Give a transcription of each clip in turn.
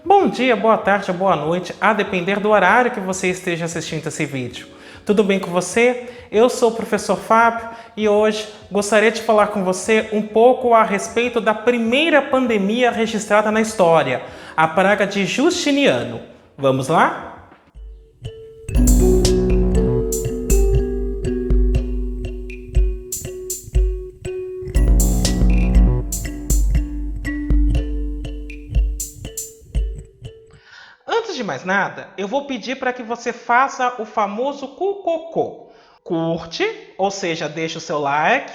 Bom dia, boa tarde, boa noite, a depender do horário que você esteja assistindo esse vídeo. Tudo bem com você? Eu sou o professor Fábio e hoje gostaria de falar com você um pouco a respeito da primeira pandemia registrada na história, a praga de Justiniano. Vamos lá? Antes de mais nada, eu vou pedir para que você faça o famoso cucocô. Curte, ou seja, deixa o seu like,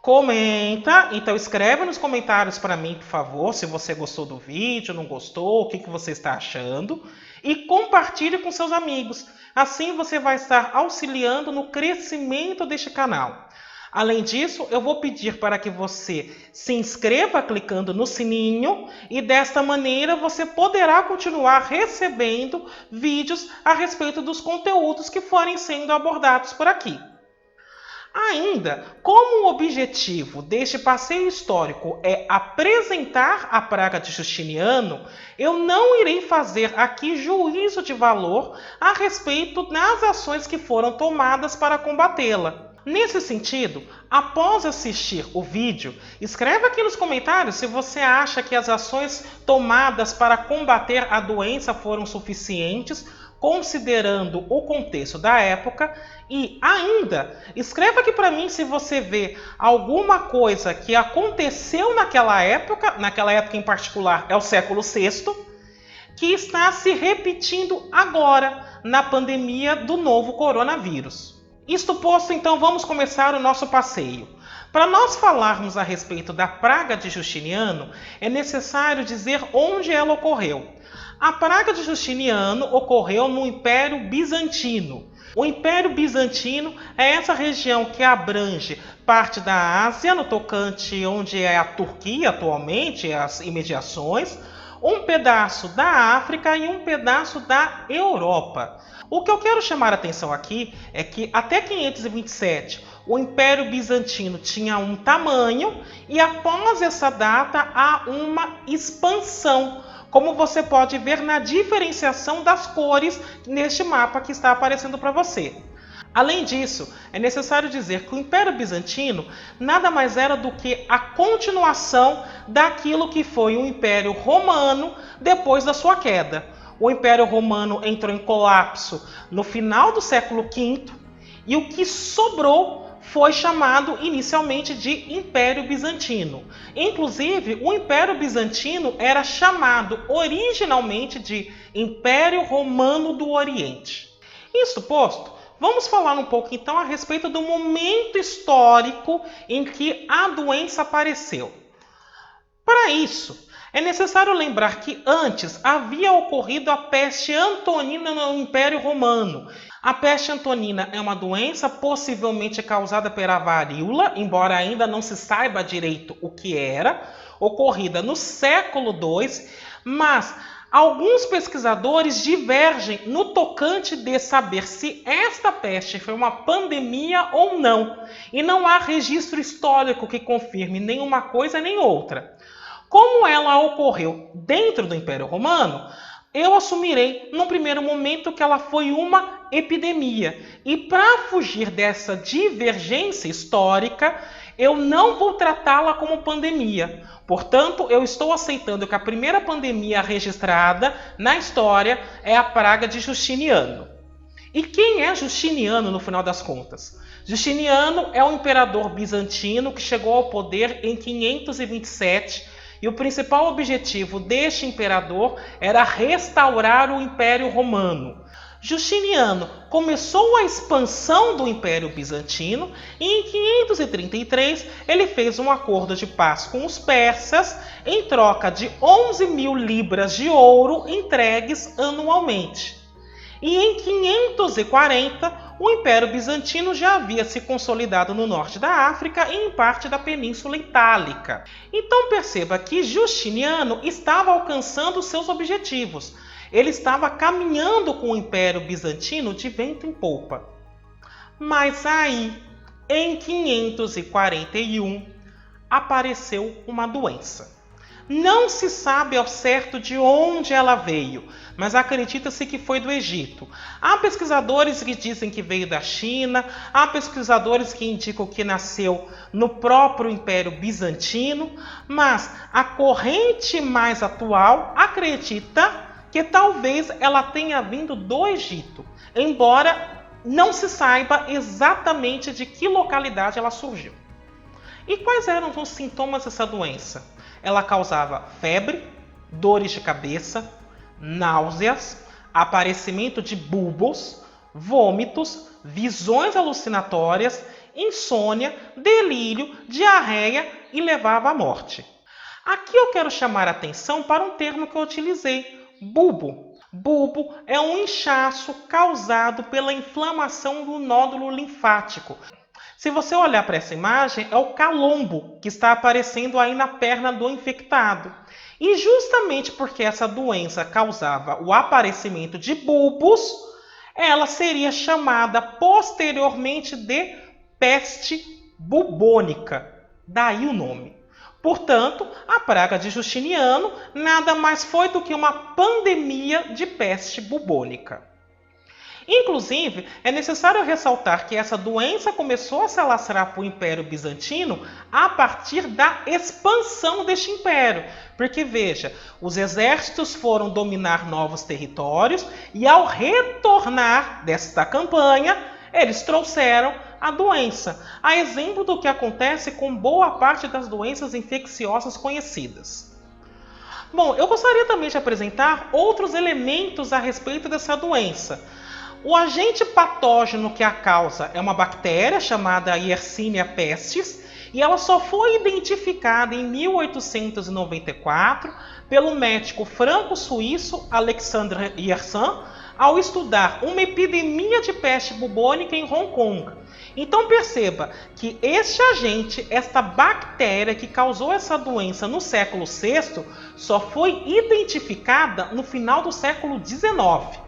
comenta, então escreve nos comentários para mim, por favor, se você gostou do vídeo, não gostou, o que você está achando, e compartilhe com seus amigos. Assim você vai estar auxiliando no crescimento deste canal. Além disso, eu vou pedir para que você se inscreva clicando no sininho e desta maneira você poderá continuar recebendo vídeos a respeito dos conteúdos que forem sendo abordados por aqui. Ainda, como o objetivo deste passeio histórico é apresentar a praga de Justiniano, eu não irei fazer aqui juízo de valor a respeito das ações que foram tomadas para combatê-la. Nesse sentido, após assistir o vídeo, escreva aqui nos comentários se você acha que as ações tomadas para combater a doença foram suficientes, considerando o contexto da época, e ainda, escreva aqui para mim se você vê alguma coisa que aconteceu naquela época em particular é o século VI, que está se repetindo agora na pandemia do novo coronavírus. Isto posto, então vamos começar o nosso passeio. Para nós falarmos a respeito da praga de Justiniano, é necessário dizer onde ela ocorreu. A praga de Justiniano ocorreu no Império Bizantino. O Império Bizantino é essa região que abrange parte da Ásia, no tocante onde é a Turquia atualmente, as imediações, um pedaço da África e um pedaço da Europa. O que eu quero chamar a atenção aqui é que até 527 o Império Bizantino tinha um tamanho e após essa data há uma expansão, como você pode ver na diferenciação das cores neste mapa que está aparecendo para você. Além disso, é necessário dizer que o Império Bizantino nada mais era do que a continuação daquilo que foi o Império Romano depois da sua queda. O Império Romano entrou em colapso no final do século V e o que sobrou foi chamado inicialmente de Império Bizantino. Inclusive, o Império Bizantino era chamado originalmente de Império Romano do Oriente. Isto posto, vamos falar um pouco então a respeito do momento histórico em que a doença apareceu. Para isso, é necessário lembrar que antes havia ocorrido a peste antonina no Império Romano. A peste antonina é uma doença possivelmente causada pela varíola, embora ainda não se saiba direito o que era, ocorrida no século II, mas alguns pesquisadores divergem no tocante de saber se esta peste foi uma pandemia ou não, e não há registro histórico que confirme nem uma coisa nem outra. Como ela ocorreu dentro do Império Romano, eu assumirei no primeiro momento que ela foi uma epidemia. E para fugir dessa divergência histórica, eu não vou tratá-la como pandemia. Portanto, eu estou aceitando que a primeira pandemia registrada na história é a praga de Justiniano. E quem é Justiniano no final das contas? Justiniano é um imperador bizantino que chegou ao poder em 527 e o principal objetivo deste imperador era restaurar o Império Romano. Justiniano começou a expansão do Império Bizantino e em 533 ele fez um acordo de paz com os persas em troca de 11.000 libras de ouro entregues anualmente. E em 540 o Império Bizantino já havia se consolidado no norte da África e em parte da Península Itálica. Então perceba que Justiniano estava alcançando seus objetivos. Ele estava caminhando com o Império Bizantino de vento em popa. Mas aí, em 541, apareceu uma doença. Não se sabe ao certo de onde ela veio, mas acredita-se que foi do Egito. Há pesquisadores que dizem que veio da China, há pesquisadores que indicam que nasceu no próprio Império Bizantino, mas a corrente mais atual acredita que talvez ela tenha vindo do Egito, embora não se saiba exatamente de que localidade ela surgiu. E quais eram os sintomas dessa doença? Ela causava febre, dores de cabeça, náuseas, aparecimento de bulbos, vômitos, visões alucinatórias, insônia, delírio, diarreia e levava à morte. Aqui eu quero chamar a atenção para um termo que eu utilizei, bulbo. Bulbo é um inchaço causado pela inflamação do nódulo linfático. Se você olhar para essa imagem, é o calombo que está aparecendo aí na perna do infectado. E justamente porque essa doença causava o aparecimento de bulbos, ela seria chamada posteriormente de peste bubônica. Daí o nome. Portanto, a praga de Justiniano nada mais foi do que uma pandemia de peste bubônica. Inclusive, é necessário ressaltar que essa doença começou a se alastrar para o Império Bizantino a partir da expansão deste império. Porque, veja, os exércitos foram dominar novos territórios e, ao retornar desta campanha, eles trouxeram a doença, a exemplo do que acontece com boa parte das doenças infecciosas conhecidas. Bom, eu gostaria também de apresentar outros elementos a respeito dessa doença. O agente patógeno que a causa é uma bactéria chamada Yersinia pestis e ela só foi identificada em 1894 pelo médico franco-suíço Alexandre Yersin ao estudar uma epidemia de peste bubônica em Hong Kong. Então perceba que este agente, esta bactéria que causou essa doença no século VI, só foi identificada no final do século XIX.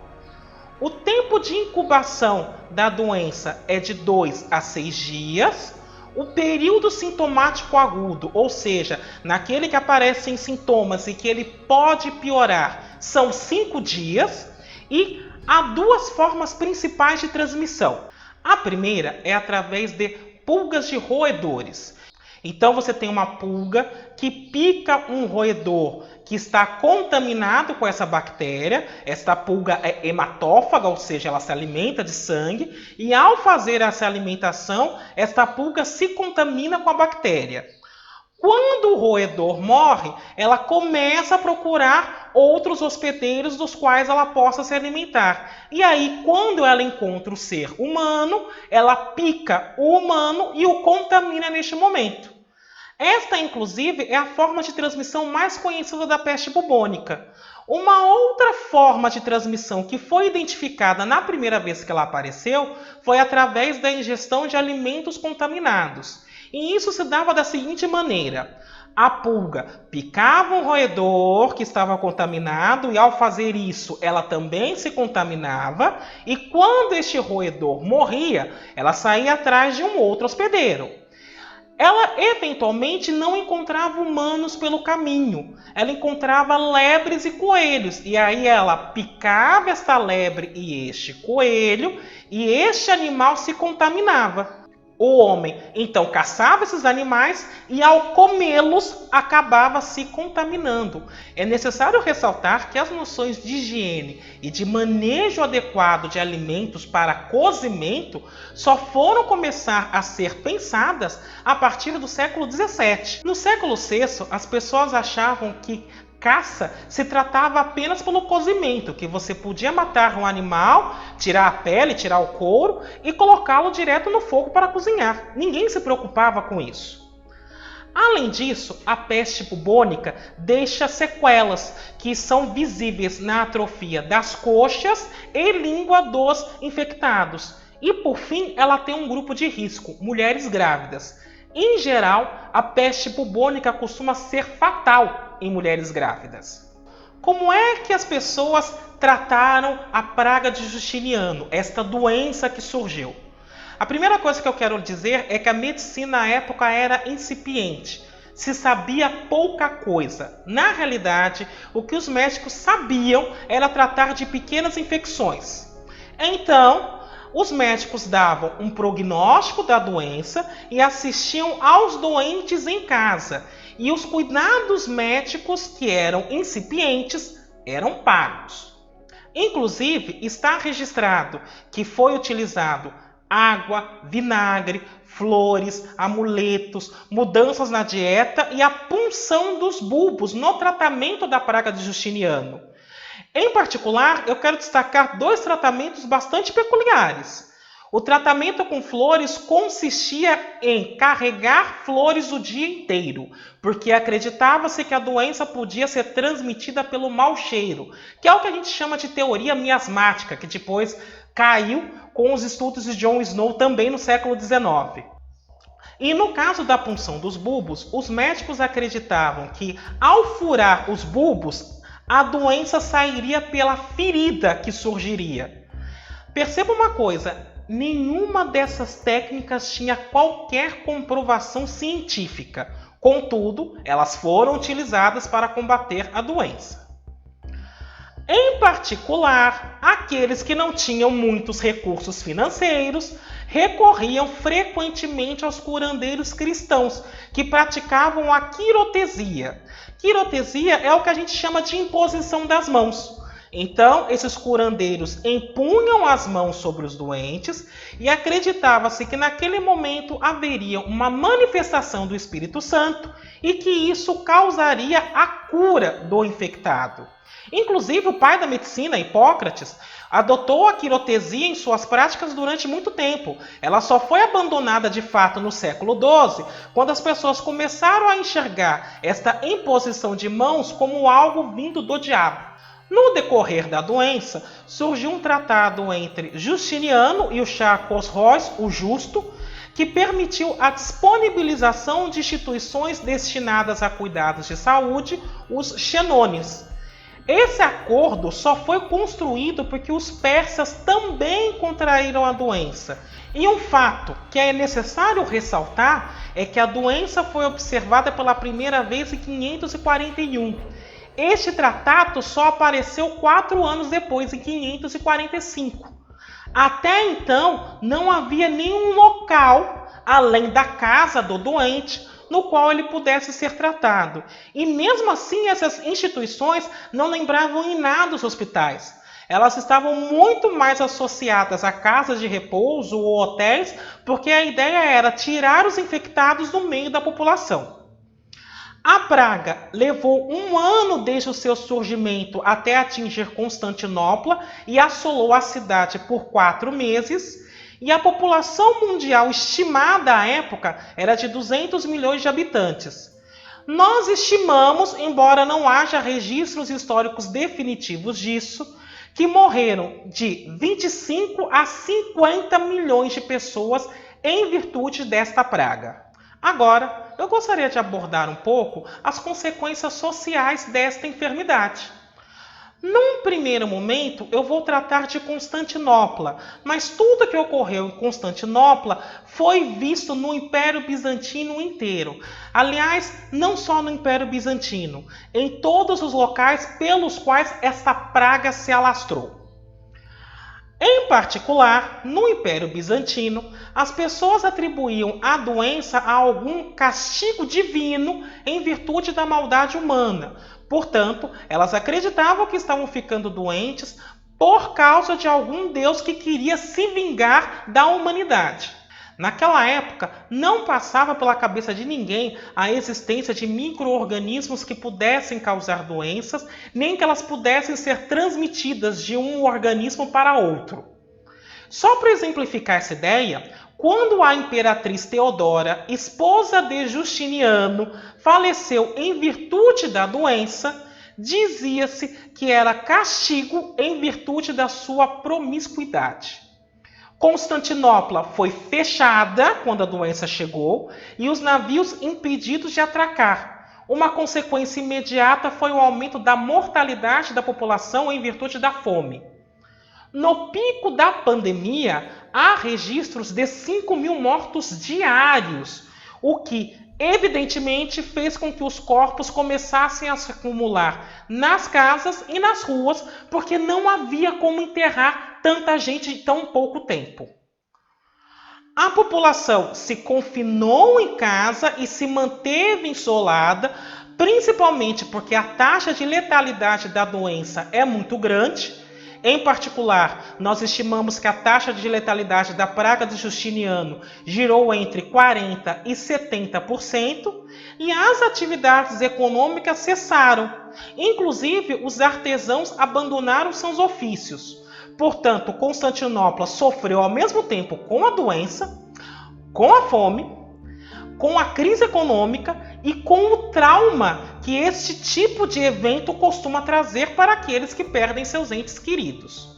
O tempo de incubação da doença é de 2 a 6 dias. O período sintomático agudo, ou seja, naquele que aparecem sintomas e que ele pode piorar, são 5 dias. E há duas formas principais de transmissão. A primeira é através de pulgas de roedores. Então você tem uma pulga que pica um roedor que está contaminado com essa bactéria. Esta pulga é hematófaga, ou seja, ela se alimenta de sangue. E ao fazer essa alimentação, esta pulga se contamina com a bactéria. Quando o roedor morre, ela começa a procurar outros hospedeiros dos quais ela possa se alimentar. E aí, quando ela encontra o ser humano, ela pica o humano e o contamina neste momento. Esta, inclusive, é a forma de transmissão mais conhecida da peste bubônica. Uma outra forma de transmissão que foi identificada na primeira vez que ela apareceu foi através da ingestão de alimentos contaminados. E isso se dava da seguinte maneira: a pulga picava um roedor que estava contaminado e, ao fazer isso, ela também se contaminava. E quando este roedor morria, ela saía atrás de um outro hospedeiro. Ela eventualmente não encontrava humanos pelo caminho. Ela encontrava lebres e coelhos. E aí ela picava esta lebre e este coelho, e este animal se contaminava. O homem então caçava esses animais e, ao comê-los, acabava se contaminando. É necessário ressaltar que as noções de higiene e de manejo adequado de alimentos para cozimento só foram começar a ser pensadas a partir do século XVII. No século VI, as pessoas achavam que caça se tratava apenas pelo cozimento, que você podia matar um animal, tirar a pele, tirar o couro e colocá-lo direto no fogo para cozinhar. Ninguém se preocupava com isso. Além disso, a peste bubônica deixa sequelas que são visíveis na atrofia das coxas e língua dos infectados. E por fim, ela tem um grupo de risco, mulheres grávidas. Em geral, a peste bubônica costuma ser fatal em mulheres grávidas. Como é que as pessoas trataram a praga de Justiniano, esta doença que surgiu? A primeira coisa que eu quero dizer é que a medicina à época era incipiente. se sabia pouca coisa. Na realidade, o que os médicos sabiam era tratar de pequenas infecções. Então, os médicos davam um prognóstico da doença e assistiam aos doentes em casa. E os cuidados médicos, que eram incipientes, eram pagos. Inclusive, está registrado que foi utilizado água, vinagre, flores, amuletos, mudanças na dieta e a punção dos bulbos no tratamento da praga de Justiniano. Em particular, eu quero destacar 2 tratamentos bastante peculiares. O tratamento com flores consistia em carregar flores o dia inteiro, porque acreditava-se que a doença podia ser transmitida pelo mau cheiro, que é o que a gente chama de teoria miasmática, que depois caiu com os estudos de John Snow também no século XIX. E no caso da punção dos bulbos, os médicos acreditavam que ao furar os bulbos, a doença sairia pela ferida que surgiria. Perceba uma coisa, nenhuma dessas técnicas tinha qualquer comprovação científica. Contudo, elas foram utilizadas para combater a doença. Em particular, aqueles que não tinham muitos recursos financeiros recorriam frequentemente aos curandeiros cristãos, que praticavam a quirotesia. Quirotesia é o que a gente chama de imposição das mãos. Então, esses curandeiros impunham as mãos sobre os doentes e acreditava-se que naquele momento haveria uma manifestação do Espírito Santo e que isso causaria a cura do infectado. Inclusive, o pai da medicina, Hipócrates, adotou a quirotesia em suas práticas durante muito tempo. Ela só foi abandonada de fato no século XII, quando as pessoas começaram a enxergar esta imposição de mãos como algo vindo do diabo. No decorrer da doença, surgiu um tratado entre Justiniano e o Charles-Roys, o Justo, que permitiu a disponibilização de instituições destinadas a cuidados de saúde, os xenones. Esse acordo só foi construído porque os persas também contraíram a doença. E um fato que é necessário ressaltar é que a doença foi observada pela primeira vez em 541. Este tratado só apareceu 4 anos depois, em 545. Até então, não havia nenhum local, além da casa do doente, no qual ele pudesse ser tratado. E mesmo assim, essas instituições não lembravam em nada os hospitais. Elas estavam muito mais associadas a casas de repouso ou hotéis, porque a ideia era tirar os infectados do meio da população. A praga levou 1 ano desde o seu surgimento até atingir Constantinopla e assolou a cidade por 4 meses. E a população mundial estimada à época era de 200 milhões de habitantes. Nós estimamos, embora não haja registros históricos definitivos disso, que morreram de 25 a 50 milhões de pessoas em virtude desta praga. Agora, eu gostaria de abordar um pouco as consequências sociais desta enfermidade. Num primeiro momento, eu vou tratar de Constantinopla, mas tudo que ocorreu em Constantinopla foi visto no Império Bizantino inteiro. Aliás, não só no Império Bizantino, em todos os locais pelos quais essa praga se alastrou. Em particular, no Império Bizantino, as pessoas atribuíam a doença a algum castigo divino em virtude da maldade humana. Portanto, elas acreditavam que estavam ficando doentes por causa de algum deus que queria se vingar da humanidade. Naquela época, não passava pela cabeça de ninguém a existência de micro-organismos que pudessem causar doenças, nem que elas pudessem ser transmitidas de um organismo para outro. Só para exemplificar essa ideia, quando a imperatriz Teodora, esposa de Justiniano, faleceu em virtude da doença, dizia-se que era castigo em virtude da sua promiscuidade. Constantinopla foi fechada quando a doença chegou e os navios impedidos de atracar. Uma consequência imediata foi o aumento da mortalidade da população em virtude da fome. No pico da pandemia, há registros de 5.000 mortos diários, o que Evidentemente, fez com que os corpos começassem a se acumular nas casas e nas ruas, porque não havia como enterrar tanta gente em tão pouco tempo. A população se confinou em casa e se manteve isolada, principalmente porque a taxa de letalidade da doença é muito grande. Em particular, nós estimamos que a taxa de letalidade da praga de Justiniano girou entre 40% e 70%, e as atividades econômicas cessaram. Inclusive, os artesãos abandonaram seus ofícios. Portanto, Constantinopla sofreu ao mesmo tempo com a doença, com a fome, com a crise econômica e com o trauma que este tipo de evento costuma trazer para aqueles que perdem seus entes queridos.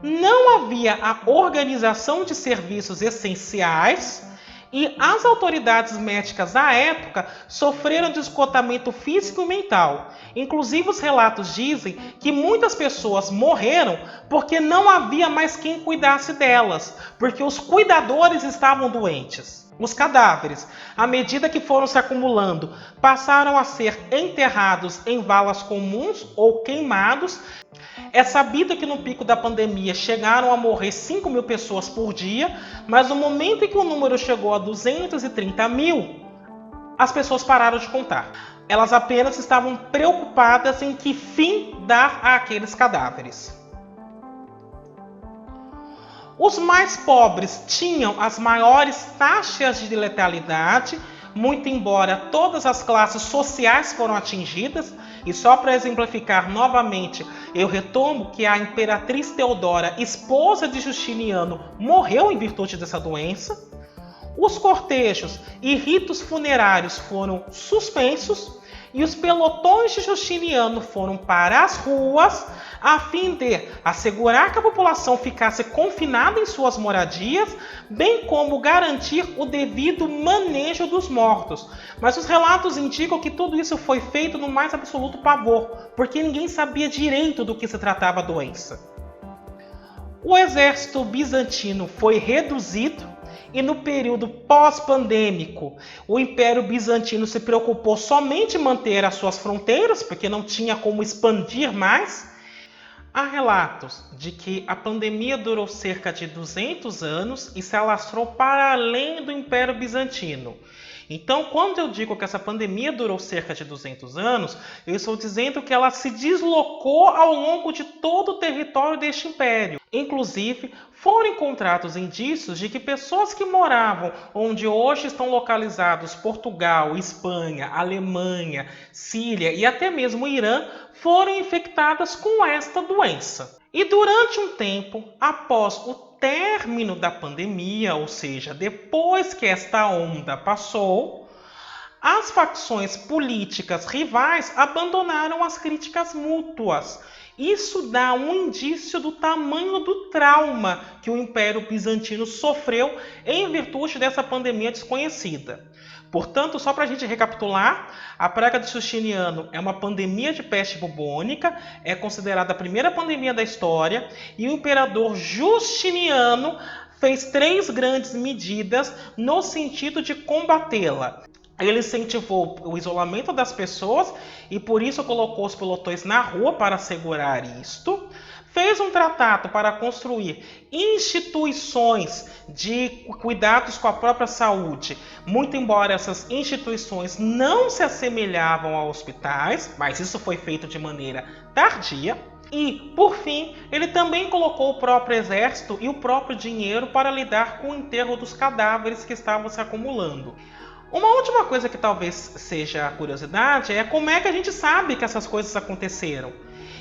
Não havia a organização de serviços essenciais e as autoridades médicas à época sofreram de esgotamento físico e mental. Inclusive, os relatos dizem que muitas pessoas morreram porque não havia mais quem cuidasse delas, porque os cuidadores estavam doentes. Os cadáveres, à medida que foram se acumulando, passaram a ser enterrados em valas comuns ou queimados. É sabido que no pico da pandemia chegaram a morrer 5 mil pessoas por dia, mas no momento em que o número chegou a 230 mil, as pessoas pararam de contar. Elas apenas estavam preocupadas em que fim dar àqueles cadáveres. Os mais pobres tinham as maiores taxas de letalidade, muito embora todas as classes sociais foram atingidas. E só para exemplificar novamente, eu retomo que a imperatriz Teodora, esposa de Justiniano, morreu em virtude dessa doença. Os cortejos e ritos funerários foram suspensos e os pelotões de Justiniano foram para as ruas a fim de assegurar que a população ficasse confinada em suas moradias, bem como garantir o devido manejo dos mortos. Mas os relatos indicam que tudo isso foi feito no mais absoluto pavor, porque ninguém sabia direito do que se tratava a doença. O exército bizantino foi reduzido e no período pós-pandêmico, o Império Bizantino se preocupou somente em manter as suas fronteiras, porque não tinha como expandir mais. Há relatos de que a pandemia durou cerca de 200 anos e se alastrou para além do Império Bizantino. Então, quando eu digo que essa pandemia durou cerca de 200 anos, eu estou dizendo que ela se deslocou ao longo de todo o território deste império. Inclusive, foram encontrados indícios de que pessoas que moravam onde hoje estão localizados Portugal, Espanha, Alemanha, Síria e até mesmo Irã foram infectadas com esta doença. E durante um tempo, após o término da pandemia, ou seja, depois que esta onda passou, as facções políticas rivais abandonaram as críticas mútuas. Isso dá um indício do tamanho do trauma que o Império Bizantino sofreu em virtude dessa pandemia desconhecida. Portanto, só para a gente recapitular, a praga de Justiniano é uma pandemia de peste bubônica, é considerada a primeira pandemia da história, e o imperador Justiniano fez 3 grandes medidas no sentido de combatê-la. Ele incentivou o isolamento das pessoas e por isso colocou os pelotões na rua para assegurar isto. Fez um tratado para construir instituições de cuidados com a própria saúde, muito embora essas instituições não se assemelhavam a hospitais, mas isso foi feito de maneira tardia. E, por fim, ele também colocou o próprio exército e o próprio dinheiro para lidar com o enterro dos cadáveres que estavam se acumulando. Uma última coisa que talvez seja curiosidade é como é que a gente sabe que essas coisas aconteceram.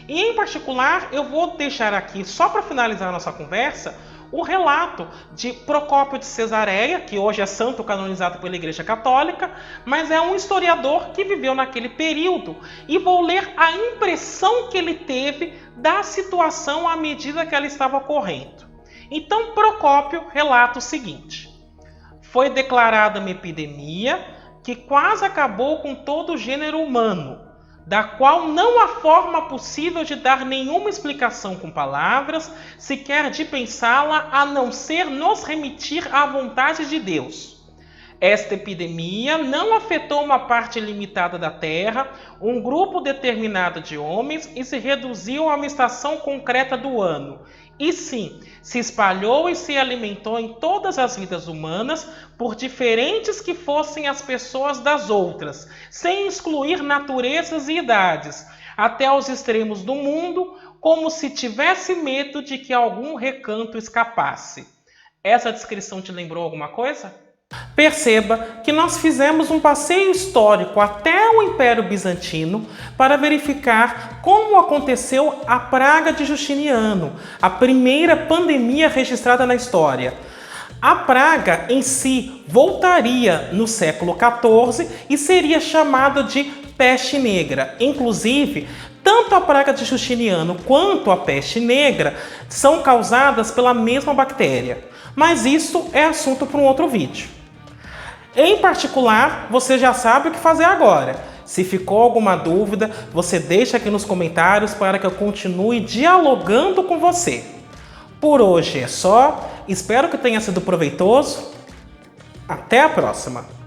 E, em particular, eu vou deixar aqui, só para finalizar a nossa conversa, o relato de Procópio de Cesareia, que hoje é santo canonizado pela Igreja Católica, mas é um historiador que viveu naquele período. E vou ler a impressão que ele teve da situação à medida que ela estava ocorrendo. Então, Procópio relata o seguinte: foi declarada uma epidemia que quase acabou com todo o gênero humano, da qual não há forma possível de dar nenhuma explicação com palavras, sequer de pensá-la, a não ser nos remitir à vontade de Deus. Esta epidemia não afetou uma parte limitada da Terra, um grupo determinado de homens e se reduziu a uma estação concreta do ano. E sim, se espalhou e se alimentou em todas as vidas humanas, por diferentes que fossem as pessoas das outras, sem excluir naturezas e idades, até os extremos do mundo, como se tivesse medo de que algum recanto escapasse. Essa descrição te lembrou alguma coisa? Perceba que nós fizemos um passeio histórico até o Império Bizantino para verificar como aconteceu a praga de Justiniano, a primeira pandemia registrada na história. A praga em si voltaria no século XIV e seria chamada de peste negra. Inclusive, tanto a praga de Justiniano quanto a peste negra são causadas pela mesma bactéria. Mas isso é assunto para um outro vídeo. Em particular, você já sabe o que fazer agora. Se ficou alguma dúvida, você deixa aqui nos comentários para que eu continue dialogando com você. Por hoje é só. Espero que tenha sido proveitoso. Até a próxima!